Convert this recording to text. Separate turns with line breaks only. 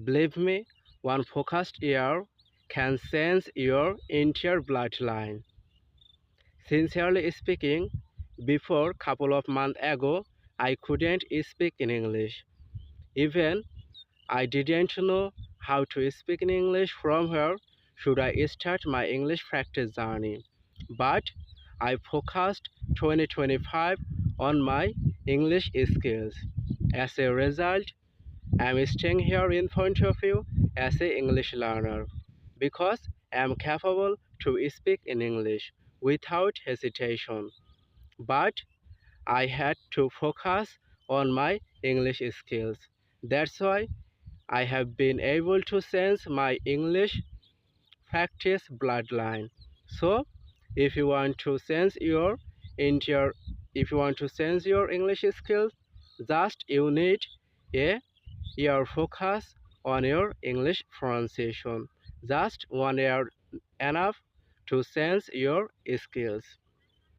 Believe me, one focused ear can sense your entire bloodline. Sincerely speaking, before couple of months ago, I couldn't speak in English. Even I didn't know how to speak in English. From where should I start my English practice journey? But I focused 2025 on my English skills. As a result, I'm staying here in front of you as an English learner because I'm capable to speak in English without hesitation. But I had to focus on my English skills. That's why I have been able to sense my English practice bloodline. So, if you want to sense your entire, if you want to sense your English skills, just you need a your focus on your English pronunciation. Just one year enough to sense your skills.